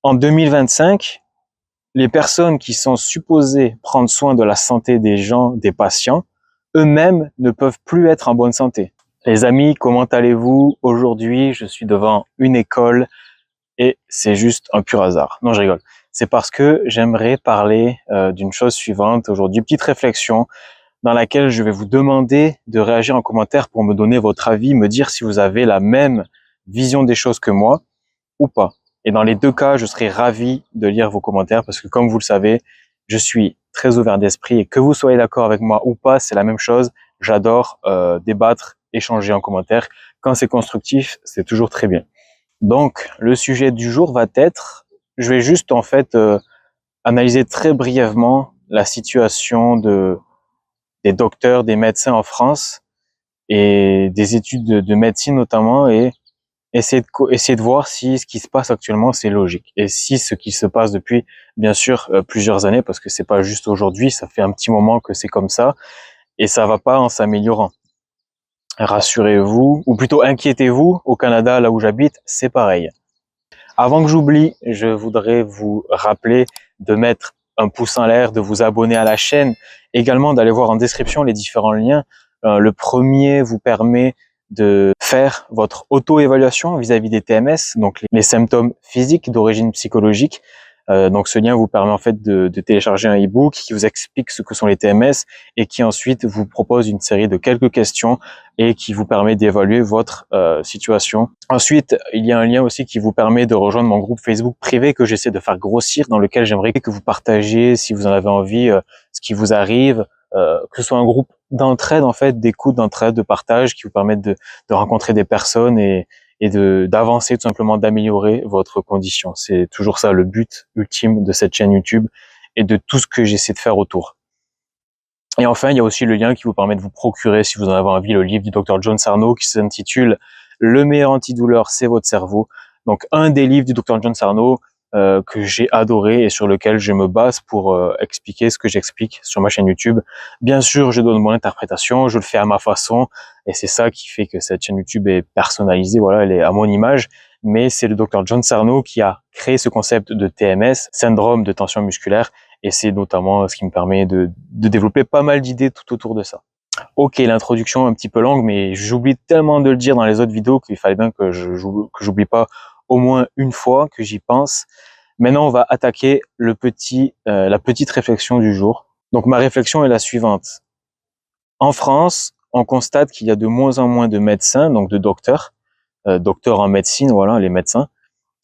En 2025, les personnes qui sont supposées prendre soin de la santé des gens, des patients, eux-mêmes ne peuvent plus être en bonne santé. Les amis, comment allez-vous? Aujourd'hui, je suis devant une école et c'est juste un pur hasard. Non, je rigole. C'est parce que j'aimerais parler d'une chose suivante aujourd'hui, petite réflexion dans laquelle je vais vous demander de réagir en commentaire pour me donner votre avis, me dire si vous avez la même vision des choses que moi ou pas. Et dans les deux cas, je serai ravi de lire vos commentaires parce que comme vous le savez, je suis très ouvert d'esprit et que vous soyez d'accord avec moi ou pas, c'est la même chose. J'adore débattre, échanger en commentaire. Quand c'est constructif, c'est toujours très bien. Donc, le sujet du jour va être, je vais juste en fait analyser très brièvement la situation des docteurs, des médecins en France et des études de médecine notamment et essayer de voir si ce qui se passe actuellement c'est logique et si ce qui se passe depuis bien sûr plusieurs années parce que c'est pas juste aujourd'hui, ça fait un petit moment que c'est comme ça et ça va pas en s'améliorant. Rassurez-vous ou plutôt inquiétez-vous, au Canada là où j'habite, c'est pareil. Avant que j'oublie, je voudrais vous rappeler de mettre un pouce en l'air, de vous abonner à la chaîne, également d'aller voir en description les différents liens. Le premier vous permet de faire votre auto-évaluation vis-à-vis des TMS, donc les symptômes physiques d'origine psychologique. Donc ce lien vous permet en fait de télécharger un e-book qui vous explique ce que sont les TMS et qui ensuite vous propose une série de quelques questions et qui vous permet d'évaluer votre situation. Ensuite, il y a un lien aussi qui vous permet de rejoindre mon groupe Facebook privé que j'essaie de faire grossir, dans lequel j'aimerais que vous partagiez, si vous en avez envie, ce qui vous arrive, que ce soit un groupe d'entraide en fait, d'écoute, d'entraide, de partage, qui vous permettent de rencontrer des personnes et d'avancer tout simplement, d'améliorer votre condition. C'est toujours ça le but ultime de cette chaîne YouTube et de tout ce que j'essaie de faire autour. Et enfin, il y a aussi le lien qui vous permet de vous procurer, si vous en avez envie, le livre du Dr John Sarno qui s'intitule « Le meilleur antidouleur, c'est votre cerveau ». Donc, un des livres du Dr John Sarno que j'ai adoré et sur lequel je me base pour expliquer ce que j'explique sur ma chaîne YouTube. Bien sûr, je donne mon interprétation, je le fais à ma façon et c'est ça qui fait que cette chaîne YouTube est personnalisée, voilà, elle est à mon image. Mais c'est le Dr John Sarno qui a créé ce concept de TMS, syndrome de tension musculaire, et c'est notamment ce qui me permet de développer pas mal d'idées tout autour de ça. Ok, l'introduction est un petit peu longue, mais j'oublie tellement de le dire dans les autres vidéos qu'il fallait bien que j'oublie pas au moins une fois, que j'y pense. Maintenant, on va attaquer la petite réflexion du jour. Donc ma réflexion est la suivante. En France, on constate qu'il y a de moins en moins de médecins, donc de docteurs en médecine, voilà, les médecins.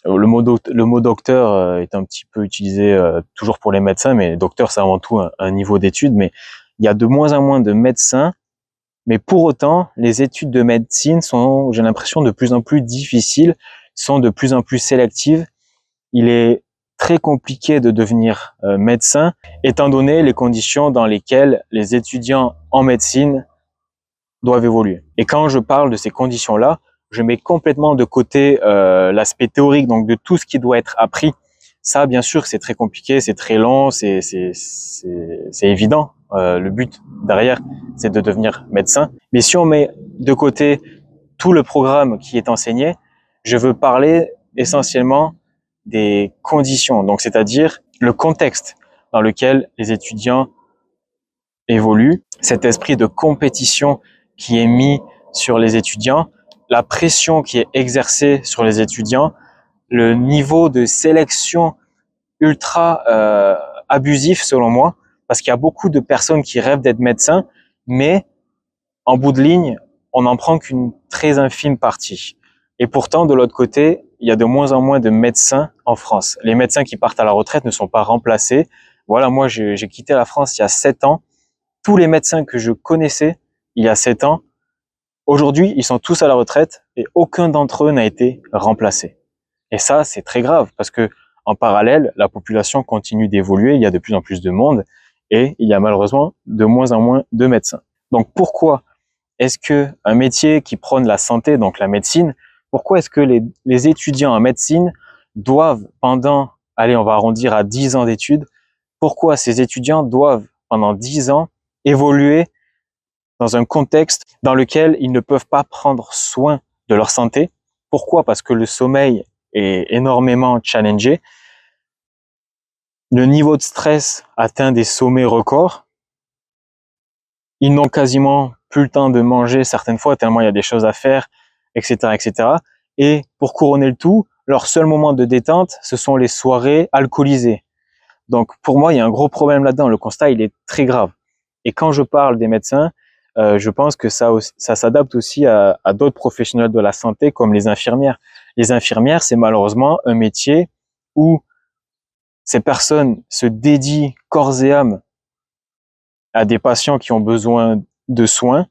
Le mot docteur est un petit peu utilisé toujours pour les médecins, mais docteur, c'est avant tout un niveau d'études. Mais il y a de moins en moins de médecins. Mais pour autant, les études de médecine sont, j'ai l'impression, de plus en plus difficiles, sont de plus en plus sélectives. Il est très compliqué de devenir médecin, étant donné les conditions dans lesquelles les étudiants en médecine doivent évoluer. Et quand je parle de ces conditions-là, je mets complètement de côté l'aspect théorique, donc de tout ce qui doit être appris. Ça, bien sûr, c'est très compliqué, c'est très long, c'est évident. Le but derrière, c'est de devenir médecin. Mais si on met de côté tout le programme qui est enseigné, je veux parler essentiellement des conditions, donc c'est-à-dire le contexte dans lequel les étudiants évoluent, cet esprit de compétition qui est mis sur les étudiants, la pression qui est exercée sur les étudiants, le niveau de sélection ultra abusif selon moi, parce qu'il y a beaucoup de personnes qui rêvent d'être médecins, mais en bout de ligne, on n'en prend qu'une très infime partie. Et pourtant, de l'autre côté, il y a de moins en moins de médecins en France. Les médecins qui partent à la retraite ne sont pas remplacés. Voilà, moi, j'ai quitté la France il y a 7 ans. Tous les médecins que je connaissais il y a 7 ans, aujourd'hui, ils sont tous à la retraite et aucun d'entre eux n'a été remplacé. Et ça, c'est très grave parce que en parallèle, la population continue d'évoluer, il y a de plus en plus de monde et il y a malheureusement de moins en moins de médecins. Donc pourquoi est-ce que un métier qui prône la santé, donc la médecine, pourquoi est-ce que les étudiants en médecine doivent pendant, allez, on va arrondir à 10 ans d'études, pourquoi ces étudiants doivent pendant 10 ans évoluer dans un contexte dans lequel ils ne peuvent pas prendre soin de leur santé? Pourquoi? Parce que le sommeil est énormément challengé. Le niveau de stress atteint des sommets records. Ils n'ont quasiment plus le temps de manger certaines fois, tellement il y a des choses à faire, etc., etc. Et pour couronner le tout, leur seul moment de détente, ce sont les soirées alcoolisées. Donc pour moi, il y a un gros problème là-dedans. Le constat, il est très grave. Et quand je parle des médecins, je pense que ça s'adapte aussi à d'autres professionnels de la santé, comme les infirmières. Les infirmières, c'est malheureusement un métier où ces personnes se dédient corps et âme à des patients qui ont besoin de soins,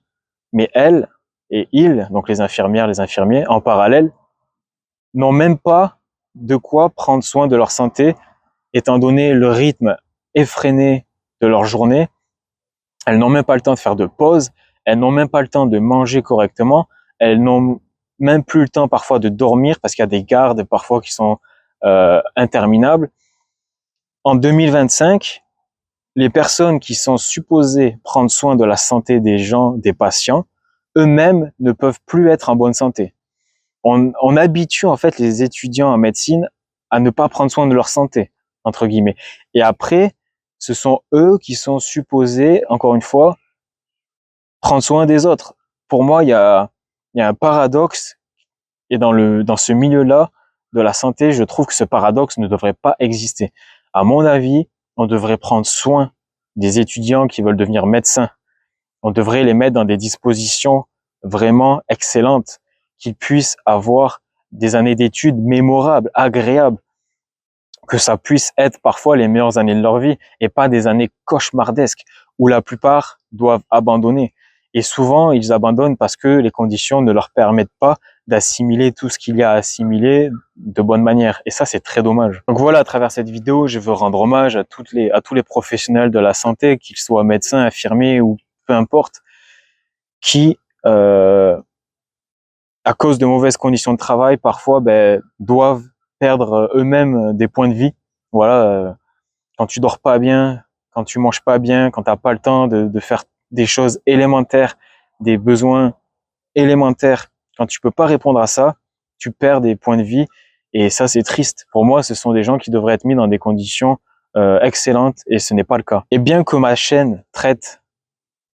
mais elles et ils, donc les infirmières, les infirmiers, en parallèle, n'ont même pas de quoi prendre soin de leur santé, étant donné le rythme effréné de leur journée. Elles n'ont même pas le temps de faire de pause, elles n'ont même pas le temps de manger correctement, elles n'ont même plus le temps parfois de dormir parce qu'il y a des gardes parfois qui sont interminables. En 2025, les personnes qui sont supposées prendre soin de la santé des gens, des patients, eux-mêmes ne peuvent plus être en bonne santé. On habitue en fait les étudiants en médecine à ne pas prendre soin de leur santé, entre guillemets. Et après, ce sont eux qui sont supposés, encore une fois, prendre soin des autres. Pour moi, il y a un paradoxe, et dans ce milieu-là de la santé, je trouve que ce paradoxe ne devrait pas exister. À mon avis, on devrait prendre soin des étudiants qui veulent devenir médecins. On devrait les mettre dans des dispositions vraiment excellentes, qu'ils puissent avoir des années d'études mémorables, agréables, que ça puisse être parfois les meilleures années de leur vie et pas des années cauchemardesques où la plupart doivent abandonner. Et souvent, ils abandonnent parce que les conditions ne leur permettent pas d'assimiler tout ce qu'il y a à assimiler de bonne manière. Et ça, c'est très dommage. Donc voilà, à travers cette vidéo, je veux rendre hommage à tous les professionnels de la santé, qu'ils soient médecins, infirmiers ou peu importe, qui, à cause de mauvaises conditions de travail, parfois, doivent perdre eux-mêmes des points de vie. Voilà, quand tu dors pas bien, quand tu manges pas bien, quand t'as pas le temps de faire des choses élémentaires, des besoins élémentaires, quand tu peux pas répondre à ça, tu perds des points de vie et ça c'est triste. Pour moi, ce sont des gens qui devraient être mis dans des conditions excellentes et ce n'est pas le cas. Et bien que ma chaîne traite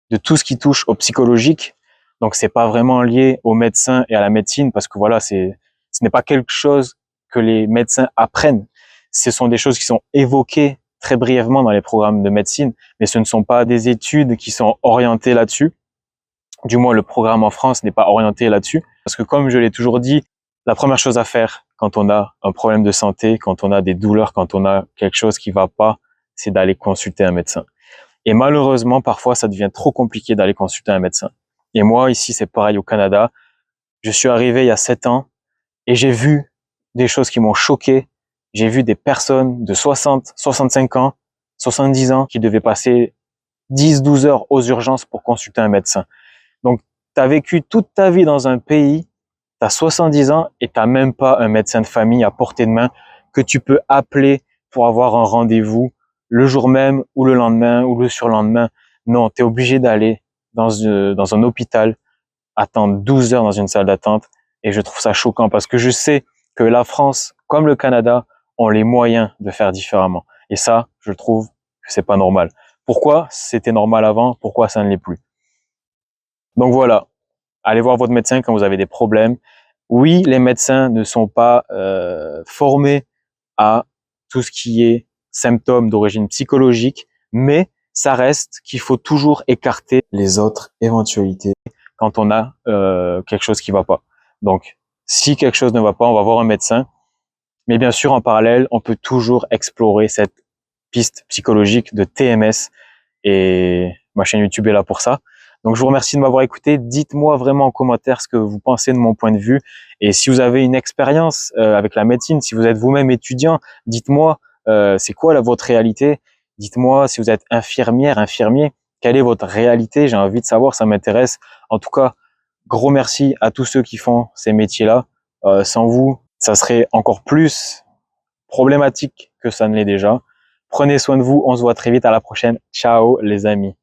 de tout ce qui touche au psychologique, donc c'est pas vraiment lié aux médecins et à la médecine parce que voilà, ce n'est pas quelque chose que les médecins apprennent. Ce sont des choses qui sont évoquées très brièvement dans les programmes de médecine, mais ce ne sont pas des études qui sont orientées là-dessus. Du moins, le programme en France n'est pas orienté là-dessus. Parce que comme je l'ai toujours dit, la première chose à faire quand on a un problème de santé, quand on a des douleurs, quand on a quelque chose qui va pas, c'est d'aller consulter un médecin. Et malheureusement, parfois, ça devient trop compliqué d'aller consulter un médecin. Et moi, ici, c'est pareil au Canada. Je suis arrivé il y a 7 ans et j'ai vu des choses qui m'ont choqué. J'ai vu des personnes de 60, 65 ans, 70 ans qui devaient passer 10, 12 heures aux urgences pour consulter un médecin. Donc, tu as vécu toute ta vie dans un pays, tu as 70 ans et tu n'as même pas un médecin de famille à portée de main que tu peux appeler pour avoir un rendez-vous le jour même ou le lendemain ou le surlendemain. Non, tu es obligé d'aller dans un hôpital, attendre 12 heures dans une salle d'attente et je trouve ça choquant parce que je sais que la France, comme le Canada, ont les moyens de faire différemment. Et ça, je trouve que c'est pas normal. Pourquoi c'était normal avant? Pourquoi ça ne l'est plus? Donc voilà, allez voir votre médecin quand vous avez des problèmes. Oui, les médecins ne sont pas formés à tout ce qui est symptômes d'origine psychologique, mais ça reste qu'il faut toujours écarter les autres éventualités quand on a quelque chose qui va pas. Donc, si quelque chose ne va pas, on va voir un médecin. Mais bien sûr, en parallèle, on peut toujours explorer cette piste psychologique de TMS et ma chaîne YouTube est là pour ça. Donc, je vous remercie de m'avoir écouté. Dites-moi vraiment en commentaire ce que vous pensez de mon point de vue. Et si vous avez une expérience avec la médecine, si vous êtes vous-même étudiant, dites-moi c'est quoi votre réalité. Dites-moi si vous êtes infirmière, infirmier, quelle est votre réalité. J'ai envie de savoir, ça m'intéresse. En tout cas, gros merci à tous ceux qui font ces métiers-là. Sans vous, ça serait encore plus problématique que ça ne l'est déjà. Prenez soin de vous. On se voit très vite. À la prochaine. Ciao les amis.